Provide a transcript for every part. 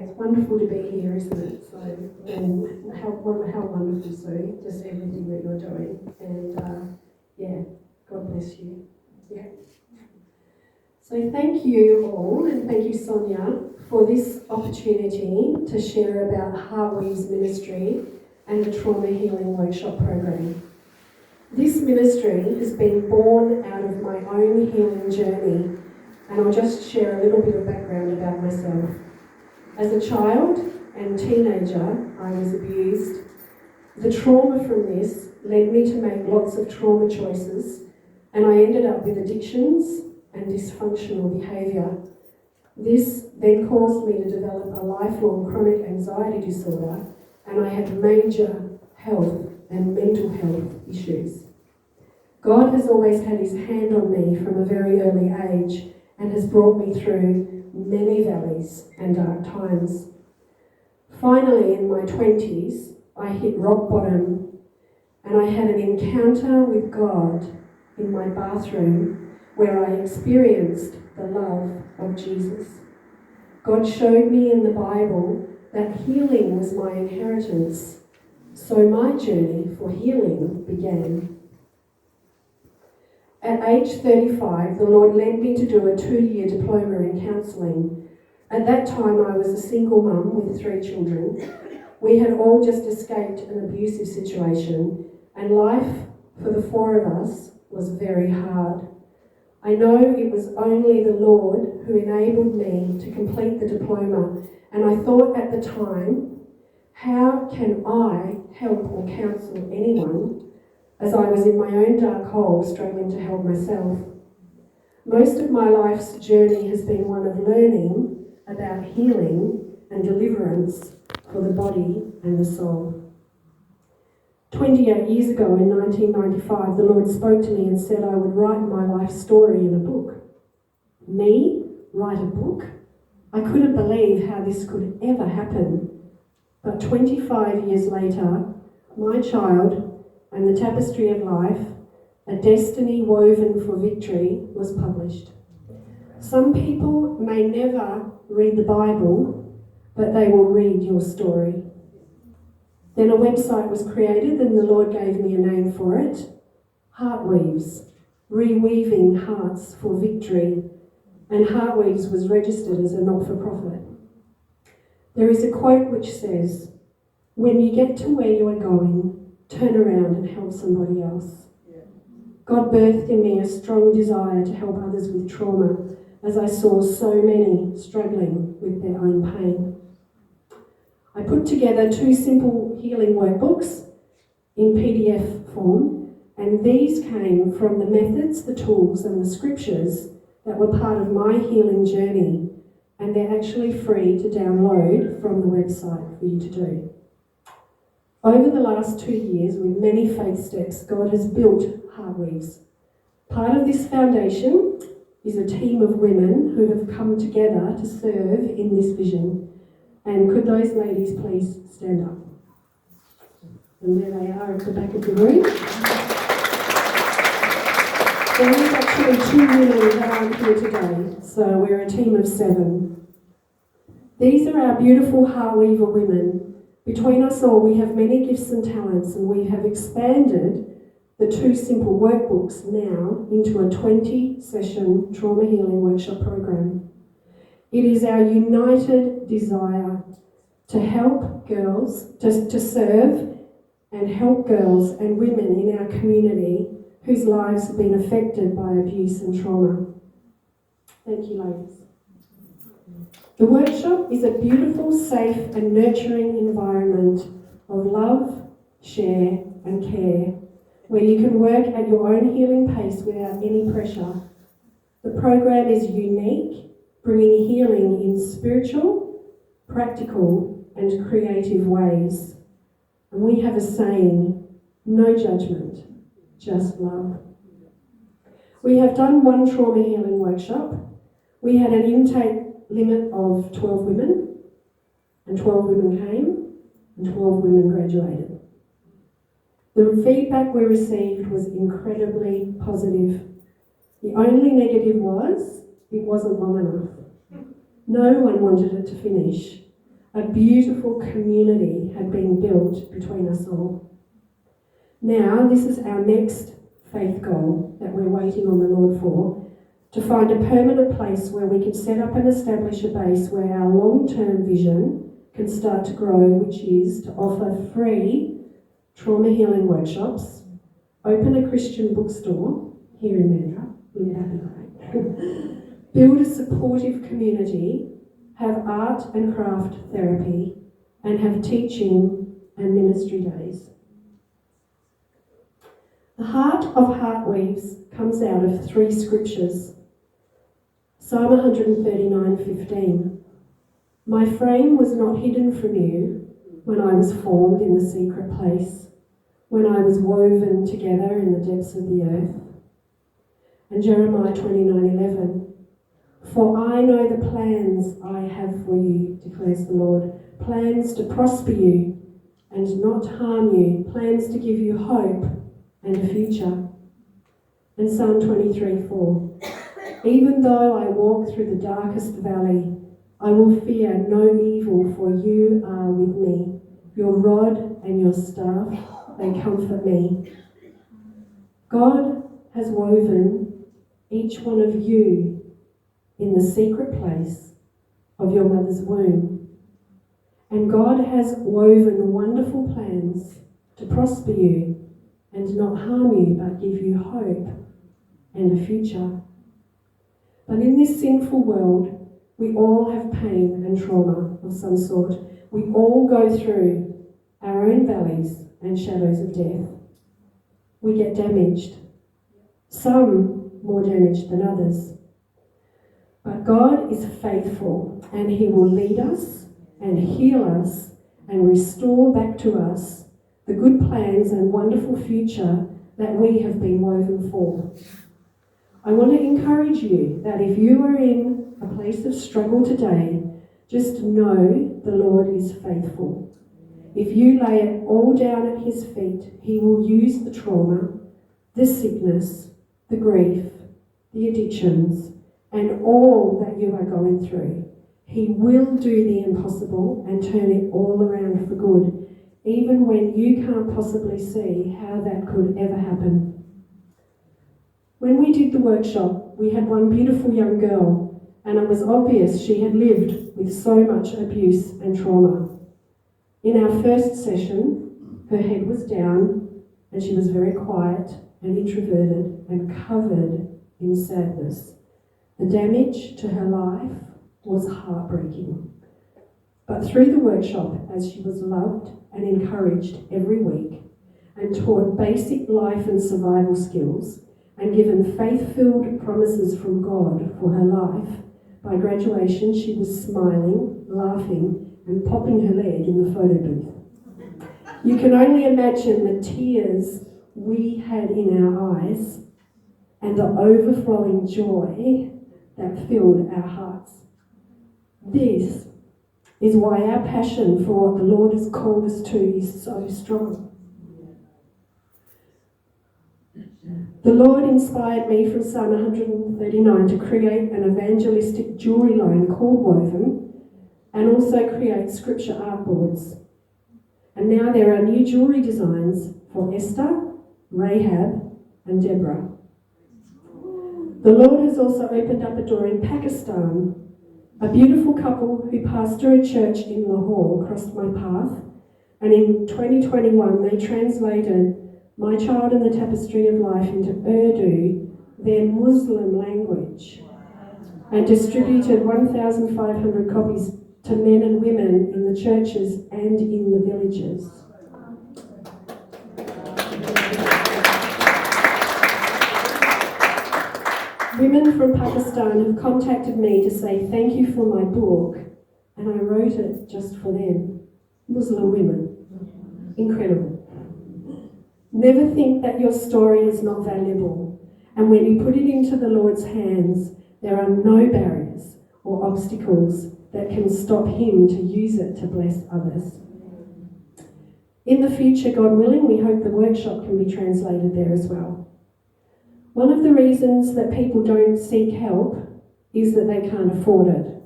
it's wonderful to be here, isn't it? So, and how wonderful, Sue, just everything that you're doing. And yeah, God bless you. Yeah. So thank you all, and thank you, Sonia, for this opportunity to share about HeartWeave's ministry and the Trauma Healing Workshop program. This ministry has been born out of my own healing journey, and I'll just share a little bit of background about myself. As a child and teenager, I was abused. The trauma from this led me to make lots of trauma choices, and I ended up with addictions and dysfunctional behaviour. This then caused me to develop a lifelong chronic anxiety disorder, and I had major health and mental health issues. God has always had his hand on me from a very early age and has brought me through many valleys and dark times. Finally, in my 20s, I hit rock bottom, and I had an encounter with God in my bathroom where I experienced the love of Jesus. God showed me in the Bible that healing was my inheritance, so my journey for healing began. At age 35, the Lord led me to do a 2-year diploma in counselling. At that time, I was a single mum with 3 children. We had all just escaped an abusive situation, and life for the 4 of us was very hard. I know it was only the Lord who enabled me to complete the diploma, and I thought at the time, how can I help or counsel anyone, as I was in my own dark hole struggling to help myself. Most of my life's journey has been one of learning about healing and deliverance for the body and the soul. 28 years ago in 1995, the Lord spoke to me and said I would write my life story in a book. Me write a book? I couldn't believe how this could ever happen. But 25 years later, my child and the Tapestry of Life, A Destiny Woven for Victory, was published. Some people may never read the Bible, but they will read your story. Then a website was created, and the Lord gave me a name for it, HeartWeaves, Reweaving Hearts for Victory, and HeartWeaves was registered as a not-for-profit. There is a quote which says, "When you get to where you are going, turn around and help somebody else." God birthed in me a strong desire to help others with trauma, as I saw so many struggling with their own pain. I put together 2 simple healing workbooks in PDF form, and these came from the methods, the tools and the scriptures that were part of my healing journey, and they're actually free to download from the website for you to do. Over the last 2 years, with many faith steps, God has built HeartWeaves. Part of this foundation is a team of women who have come together to serve in this vision. And could those ladies please stand up? And there they are at the back of the room. There is actually 2 women that aren't here today, so we're a team of 7. These are our beautiful HeartWeaver women. Between us all, we have many gifts and talents, and we have expanded the 2 simple workbooks now into a 20-session trauma healing workshop program. It is our united desire to help girls, to serve and help girls and women in our community whose lives have been affected by abuse and trauma. Thank you, ladies. The workshop is a beautiful, safe and nurturing environment of love, share and care, where you can work at your own healing pace without any pressure. The program is unique, bringing healing in spiritual, practical and creative ways. And we have a saying, no judgment, just love. We have done 1 trauma healing workshop. We had an intake limit of 12 women, and 12 women came, and 12 women graduated. The feedback we received was incredibly positive. The only negative was, it wasn't long enough. No one wanted it to finish. A beautiful community had been built between us all. Now, this is our next faith goal that we're waiting on the Lord for, to find a permanent place where we can set up and establish a base where our long-term vision can start to grow, which is to offer free trauma healing workshops, open a Christian bookstore here in Mandurah, wouldn't that be great? Build a supportive community, have art and craft therapy, and have teaching and ministry days. The heart of HeartWeaves comes out of 3 scriptures. Psalm 139:15. My frame was not hidden from you when I was formed in the secret place, when I was woven together in the depths of the earth. And Jeremiah 29:11. For I know the plans I have for you, declares the Lord, plans to prosper you and not harm you, plans to give you hope and a future. And Psalm 23:4. Even though I walk through the darkest valley, I will fear no evil, for you are with me. Your rod and your staff, they comfort me. God has woven each one of you in the secret place of your mother's womb. And God has woven wonderful plans to prosper you and not harm you, but give you hope and a future. But in this sinful world, we all have pain and trauma of some sort. We all go through our own valleys and shadows of death. We get damaged, some more damaged than others. But God is faithful, and He will lead us and heal us and restore back to us the good plans and wonderful future that we have been woven for. I want to encourage you that if you are in a place of struggle today, just know the Lord is faithful. If you lay it all down at His feet, He will use the trauma, the sickness, the grief, the addictions, and all that you are going through. He will do the impossible and turn it all around for good, even when you can't possibly see how that could ever happen. When we did the workshop, we had one beautiful young girl, and it was obvious she had lived with so much abuse and trauma. In our first session, her head was down, and she was very quiet and introverted and covered in sadness. The damage to her life was heartbreaking. But through the workshop, as she was loved and encouraged every week and taught basic life and survival skills and given faith-filled promises from God for her life, by graduation she was smiling, laughing and popping her leg in the photo booth. You can only imagine the tears we had in our eyes and the overflowing joy that filled our hearts. This is why our passion for what the Lord has called us to is so strong. The Lord inspired me from Psalm 139 to create an evangelistic jewellery line called Woven and also create scripture artboards. And now there are new jewellery designs for Esther, Rahab and Deborah. The Lord has also opened up a door in Pakistan. A beautiful couple who pastor a church in Lahore crossed my path, and in 2021 they translated My Child in the Tapestry of Life into Urdu, their Muslim language, and distributed 1,500 copies to men and women in the churches and in the villages. Women from Pakistan have contacted me to say thank you for my book, and I wrote it just for them. Muslim women. Incredible. Never think that your story is not valuable, and when you put it into the Lord's hands, there are no barriers or obstacles that can stop Him to use it to bless others. In the future, God willing, we hope the workshop can be translated there as well. One of the reasons that people don't seek help is that they can't afford it.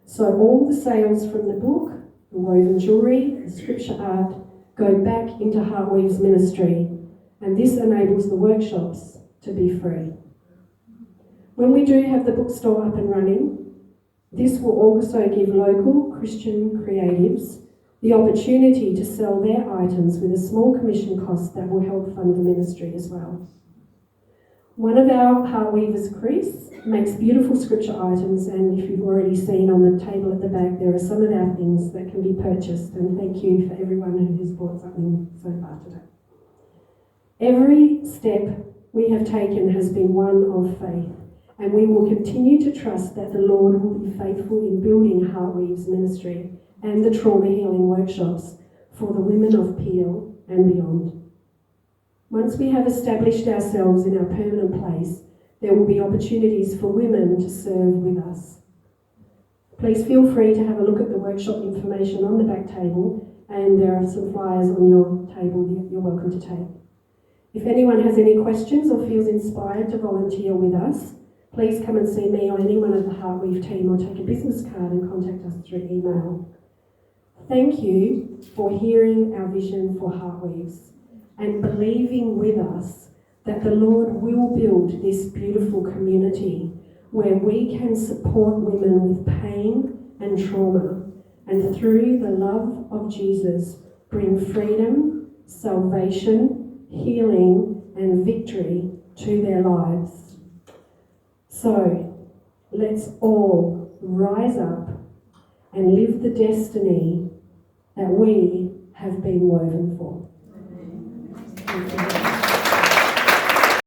So all the sales from the book the woven jewellery, the scripture art go back into HeartWeave's ministry, and this enables the workshops to be free. When we do have the bookstore up and running, this will also give local Christian creatives the opportunity to sell their items with a small commission cost that will help fund the ministry as well. One of our HeartWeavers, Chris, makes beautiful scripture items, and if you've already seen on the table at the back, there are some of our things that can be purchased, and thank you for everyone who has bought something so far today. Every step we have taken has been one of faith, and we will continue to trust that the Lord will be faithful in building HeartWeave's ministry and the trauma healing workshops for the women of Peel and beyond. Once we have established ourselves in our permanent place, there will be opportunities for women to serve with us. Please feel free to have a look at the workshop information on the back table, and there are some flyers on your table that you're welcome to take. If anyone has any questions or feels inspired to volunteer with us, please come and see me or anyone of the HeartWeave team, or take a business card and contact us through email. Thank you for hearing our vision for HeartWeaves and believing with us that the Lord will build this beautiful community where we can support women with pain and trauma, and through the love of Jesus bring freedom, salvation, healing and victory to their lives. So let's all rise up and live the destiny that we have been woven for. Thank you.